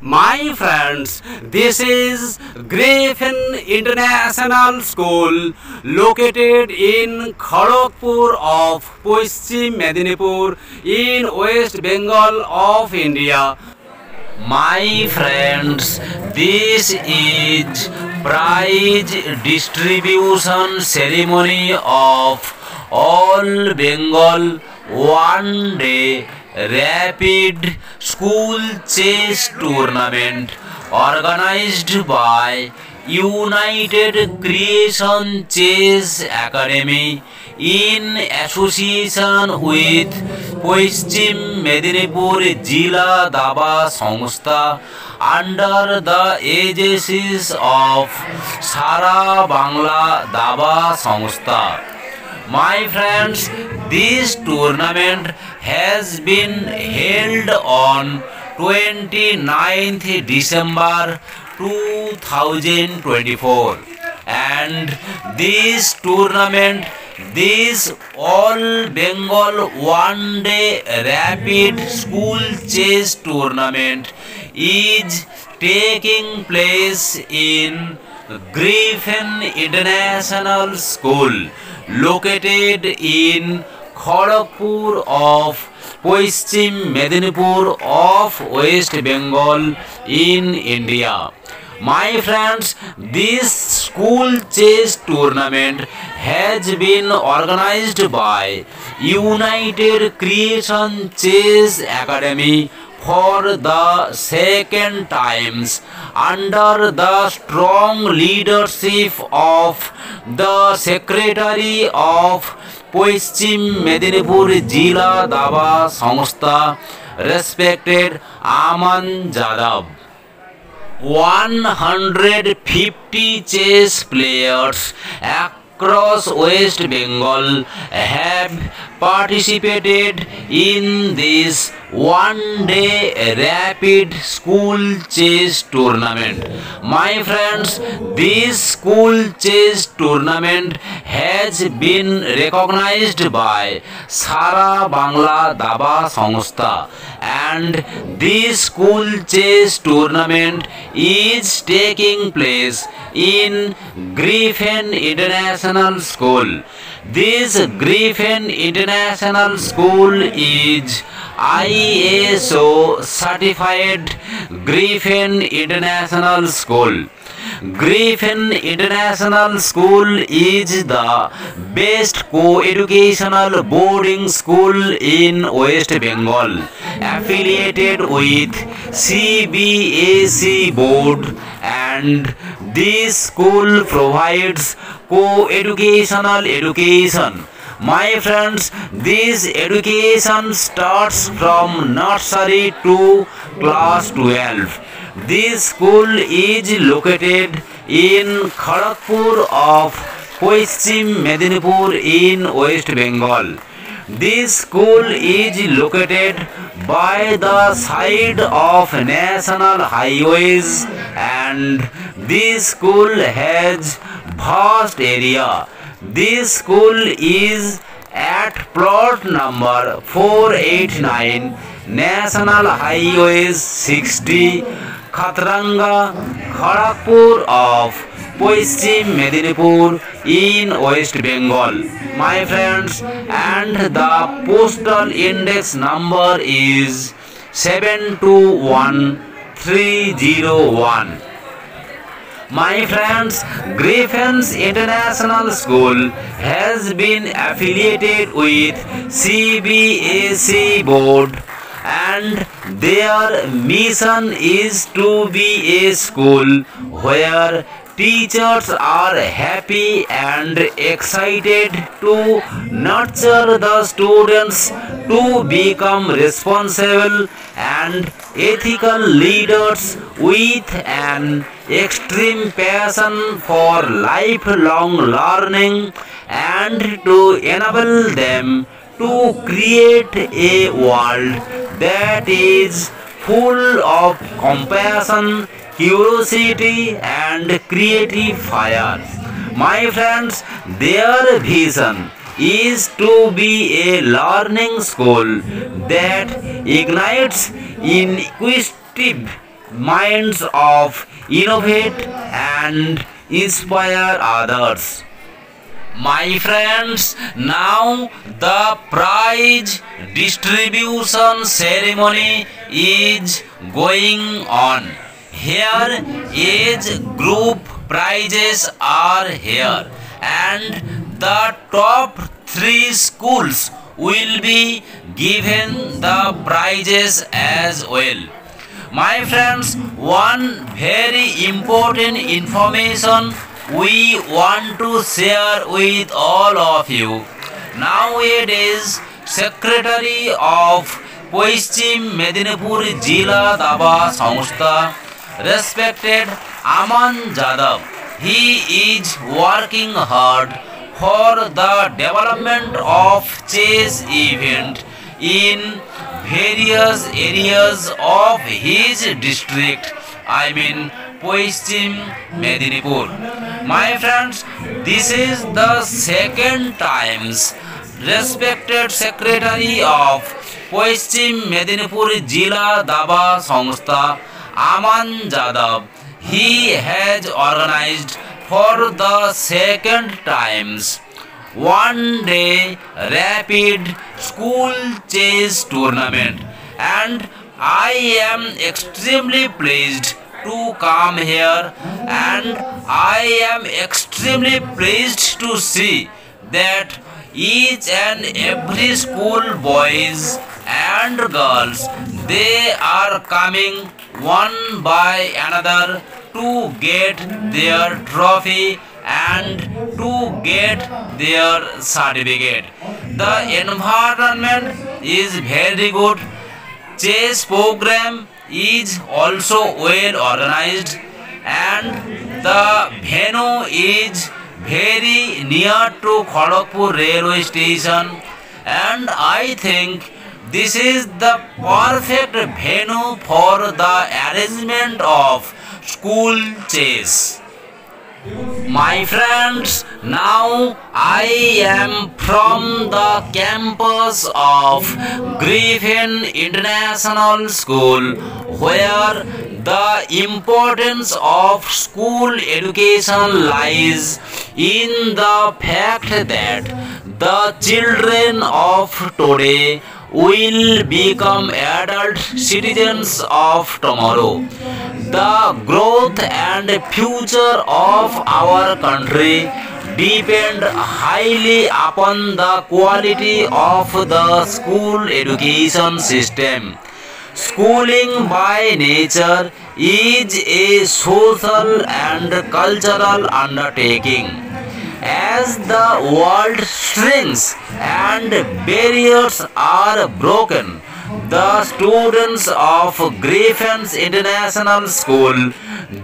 My friends, this is Griffin International School located in Kharagpur of Paschim Medinipur in West Bengal of India. My friends, this is prize distribution ceremony of All Bengal One Day Rapid School Chess Tournament organized by United Creation Chess Academy in association with Paschim Medinipur Jila Daba Sangstha under the aegis of Sara Bangla Daba Sangstha. My friends, this tournament has been held on 29th December 2024, and this tournament, this All Bengal One Day Rapid School Chess Tournament is taking place in Griffin International School located in Kharagpur of Paschim Medinipur of West Bengal in India. My friends, this school chess tournament has been organized by United Creation Chess Academy for the second times under the strong leadership of the Secretary of Paschim Medinipur Jila Daba Sangstha, respected Aman Jadhav. 150 chess players across West Bengal have participated in this one-day rapid school chess tournament. My friends, this school chess tournament has been recognized by Sara Bangla Daba Sangstha, and this school chess tournament is taking place in Griffin International School. This Griffin International School is ISO certified Griffin International School. Griffin International School is the best co-educational boarding school in West Bengal, affiliated with CBSE board, and this school provides co-educational education. My friends, this education starts from nursery to class 12. This school is located in Kharagpur of Paschim Medinipur in West Bengal. This school is located by the side of national highways, and this school has vast area. This school is at plot number 489, National Highways 60, Khatranga, Kharagpur of Paschim Medinipur in West Bengal. My friends, and the postal index number is 721301. My friends, Griffin's International School has been affiliated with CBSE board, and their mission is to be a school where teachers are happy and excited to nurture the students to become responsible and ethical leaders with an extreme passion for lifelong learning, and to enable them to create a world that is full of compassion, curiosity and creative fire. My friends, their vision is to be a learning school that ignites inquisitive minds of innovate and inspire others. My friends, now the prize distribution ceremony is going on. Here age group prizes are here, and the top 3 schools will be given the prizes as well. My friends, one very important information we want to share with all of you. Nowadays, Secretary of Paschim Medinipur Jila Daba Samstha, respected Aman Jadhav, he is working hard for the development of chess event in various areas of his district, I mean Paschim Medinipur. My friends, this is the second times respected Secretary of Paschim Medinipur Jila Daba Samstha Aman Jadhav, he has organized for the second times one day rapid school chess tournament, and I am extremely pleased to come here, and I am extremely pleased to see that each and every school boys and girls, they are coming one by another to get their trophy and to get their certificate. The environment is very good. Chess program is also well organized, and the venue is very near to Kharagpur railway station, and I think this is the perfect venue for the arrangement of school chess. My friends, now I am from the campus of Griffin International School, where the importance of school education lies in the fact that the children of today will become adult citizens of tomorrow. The growth and future of our country depend highly upon the quality of the school education system. Schooling by nature is a social and cultural undertaking. As the world shrinks and barriers are broken, the students of Griffin's International School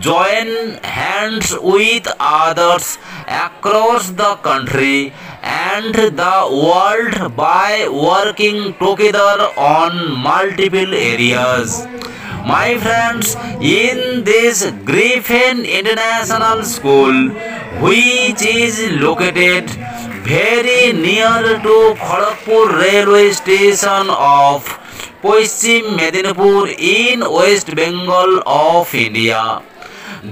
join hands with others across the country and the world by working together on multiple areas. My friends, in this Griffin International School, which is located very near to Kharagpur railway station of Paschim Medinipur in West Bengal of India,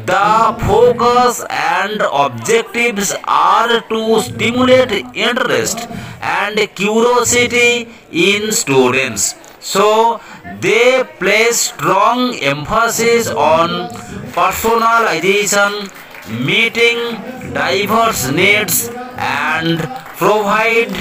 the focus and objectives are to stimulate interest and curiosity in students. So, they place strong emphasis on personalization, meeting diverse needs, and provide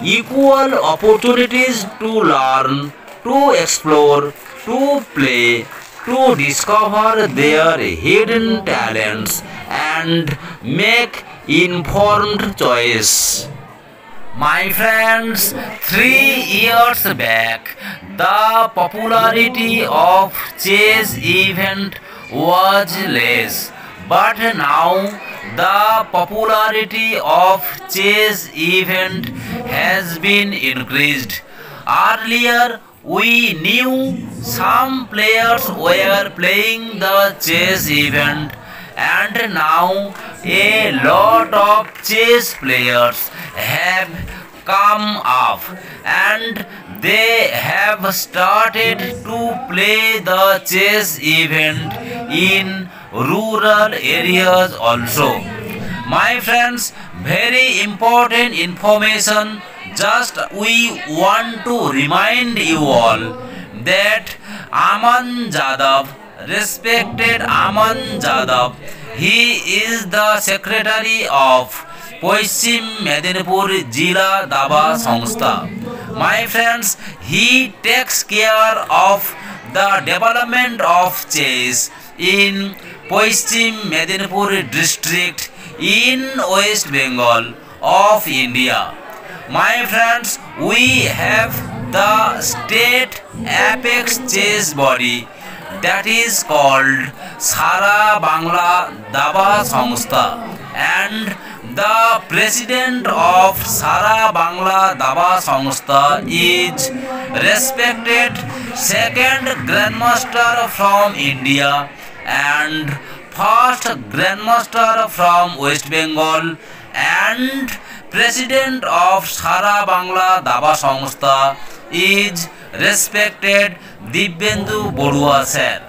equal opportunities to learn, to explore, to play, to discover their hidden talents and make informed choice. My friends, 3 years back, the popularity of chess event was less, but now the popularity of chess event has been increased. Earlier, we knew some players were playing the chess event, and now a lot of chess players have come up, and they have started to play the chess event in rural areas also. My friends, very important information. Just we want to remind you all that Aman Jadhav, respected Aman Jadhav, he is the secretary of Paschim Medinipur Jila Daba Samstha. My friends, he takes care of the development of chess in Paschim Medinipur district in West Bengal of India. My friends, we have the state apex chess body that is called Sara Bangla Daba Samstha, and the president of Sara Bangla Daba Samstha is respected second grandmaster from India and first grandmaster from West Bengal, and president of Sara Bangla Daba Samstha is respected Dibyendu Borua sir.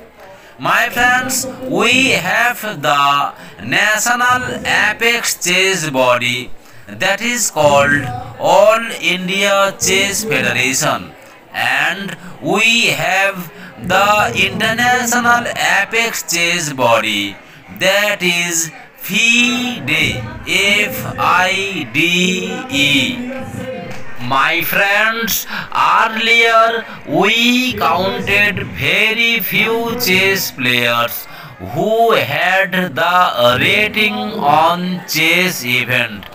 My friends, we have the national apex chess body that is called All India Chess Federation, and we have the international apex chess body that is FIDE, FIDE. My friends, earlier we counted very few chess players who had the rating on chess event,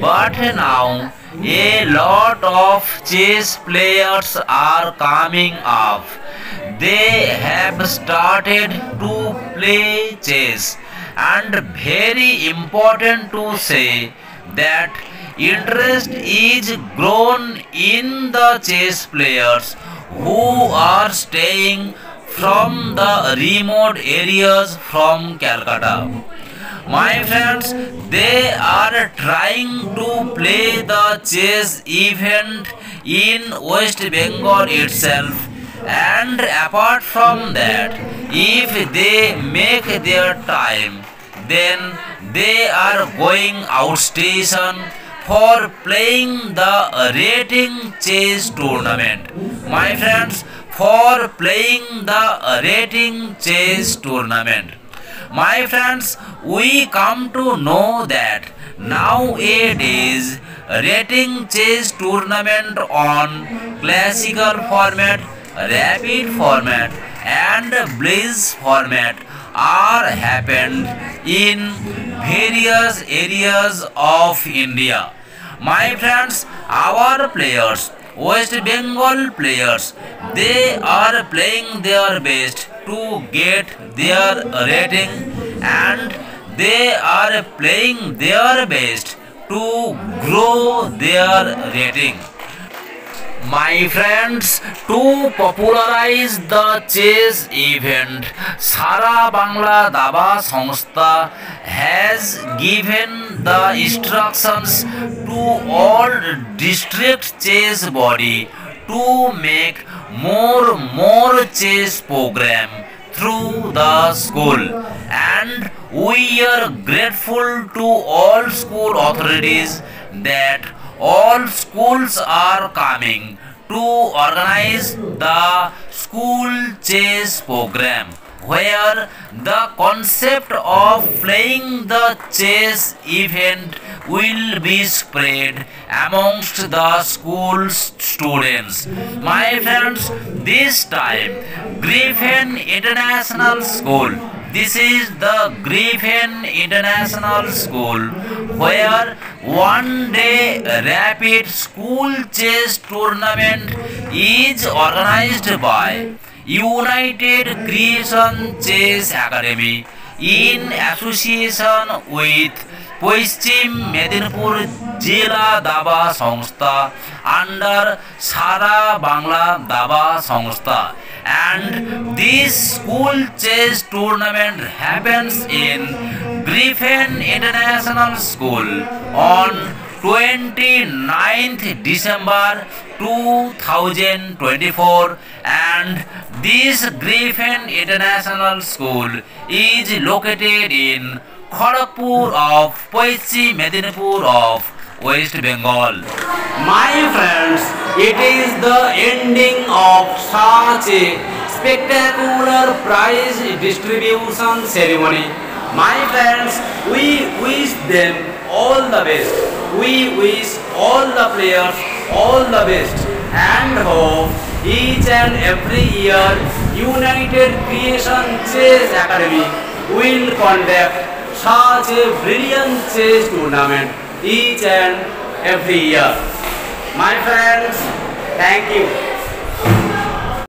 but now a lot of chess players are coming up. They have started to play chess, and very important to say that interest is grown in the chess players who are staying from the remote areas from Calcutta. My friends, they are trying to play the chess event in West Bengal itself, and apart from that, if they make their time, then they are going outstation for playing the rating chess tournament. My friends, for playing the rating chess tournament. My friends, we come to know that nowadays rating chess tournament on classical format, rapid format and blitz format are happened in various areas of India. My friends, our players, West Bengal players, they are playing their best to get their rating, and they are playing their best to grow their rating. My friends, to popularize the chess event, Sara Bangla Daba Samstha has given the instructions to all district chess body to make more chess program through the school, and we are grateful to all school authorities that all schools are coming to organize the school chess program, where the concept of playing the chess event will be spread amongst the school students. My friends, this time Griffin International School, this is the Griffin International School, where one day rapid school chess tournament is organized by United Creation Chess Academy in association with Paschim Medinipur Jila Daba Samstha under Sara Bangla Daba Samstha, and this school chess tournament happens in Griffin International School on 29th December 2024, and this Griffin International School is located in Kharagpur of Paschim Medinipur of West Bengal. My friends, it is the ending of such a spectacular prize distribution ceremony. My friends, we wish them all the best. We wish all the players all the best and hope each and every year United Creation Chess Academy will conduct such a brilliant chess tournament each and every year. My friends, thank you.